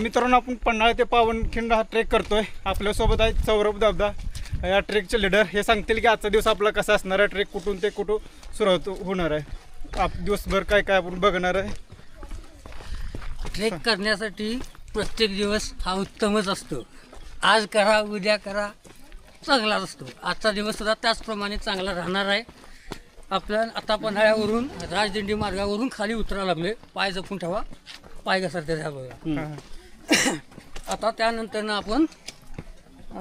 मित्रांनो, आपण पन्हाळा ते पावनखिंड हा ट्रेक करतोय. आपल्यासोबत आहेत सौरभ दादा, या ट्रेकचे लीडर. हे सांगतील की आजचा दिवस आपला कसा असणार आहे, ट्रेक कुठून ते कुठं सुरुवात होणार आहे, दिवसभर काय काय आपण बघणार आहे. ट्रेक करण्यासाठी प्रत्येक दिवस हा उत्तमच असतो. आज करा उद्या करा चांगलाच असतो. आजचा दिवस सुद्धा त्याचप्रमाणे चांगला राहणार आहे. आपल्या आता पन्हाळ्यावरून राजदिंडी मार्गावरून खाली उतरायला लागले. पाय जपून ठेवा, पाय घसरते त्या बघा. आता त्यानंतरनं आपण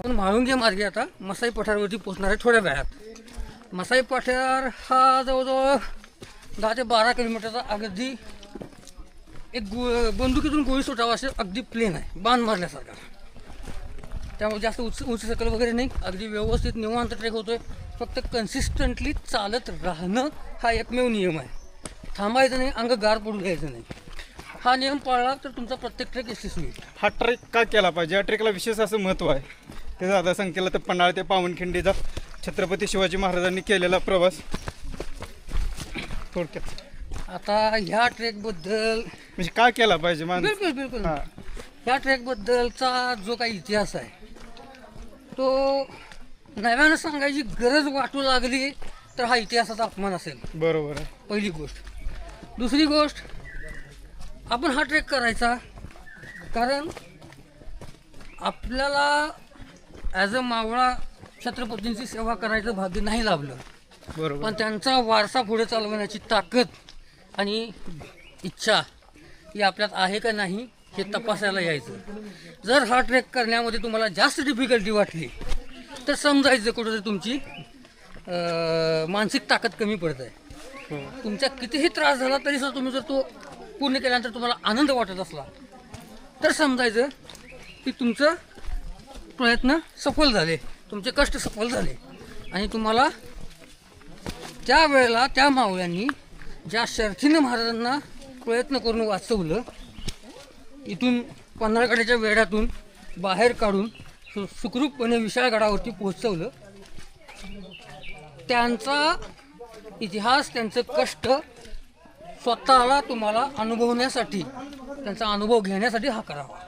म्हाळुंगे मार्गे आता मसाई पठारावरती पोचणार आहे थोड्या वेळात. मसाई पठार हा जवळजवळ 10 ते 12 किलोमीटरचा अगदी एक बंदुकीतून गोळी सुटावा असे अगदी प्लेन आहे, बांध मारल्यासारखा. त्यामुळे जास्त उंच सकल वगैरे नाही, अगदी व्यवस्थित निवांत ट्रेक होतोय. फक्त कन्सिस्टंटली चालत राहणं हा एकमेव नियम आहे. थांबायचं नाही, अंग गार पडू द्यायचं नाही. हा नियम पाळला तर तुमचा प्रत्येक ट्रेक यशस्वी होईल. हा ट्रेक का केला पाहिजे, या ट्रेकला विशेष असं महत्त्व आहे. ते दादा सांगतील तर पन्हाळा ते पावनखिंडीचा छत्रपती शिवाजी महाराजांनी केलेला प्रवास थोडक्यात. आता ह्या ट्रेकबद्दल म्हणजे का केला पाहिजे बिलकुल बिलकुल ह्या ट्रेकबद्दलचा जो काही इतिहास आहे तो नव्यानं सांगायची गरज वाटू लागली तर हा इतिहासाचा अपमान असेल. बरोबर आहे. पहिली गोष्ट. दुसरी गोष्ट, आपण हा ट्रेक करायचा कारण आपल्याला ॲज अ मावळा छत्रपतींची सेवा करायचं भाग्य नाही लाभलं. बरोबर. पण त्यांचा वारसा पुढे चालवण्याची ताकद आणि इच्छा ही आपल्यात आहे का नाही हे तपासायला यायचं. जर हा ट्रेक करण्यामध्ये तुम्हाला जास्त डिफिकल्टी वाटली तर समजायचं कुठंतरी तुमची मानसिक ताकद कमी पडत आहे. तुमचा कितीही त्रास झाला तरी सुद्धा तुम्ही जर तो पूर्ण केल्यानंतर तुम्हाला आनंद वाटत असला तर समजायचं की तुमचं प्रयत्न सफल झाले, तुमचे कष्ट सफल झाले. आणि तुम्हाला त्या वेळेला त्या मावळ्यांनी ज्या शर्थीनं महाराजांना प्रयत्न करून वाचवलं, इथून पन्हाळगडाच्या वेढ्यातून बाहेर काढून सुखरूपपणे विशाळगडावरती पोहोचवलं, त्यांचा इतिहास, त्यांचं कष्ट स्वतःला तुम्हाला अनुभवण्यासाठी, त्यांचा अनुभव घेण्यासाठी हा करावा.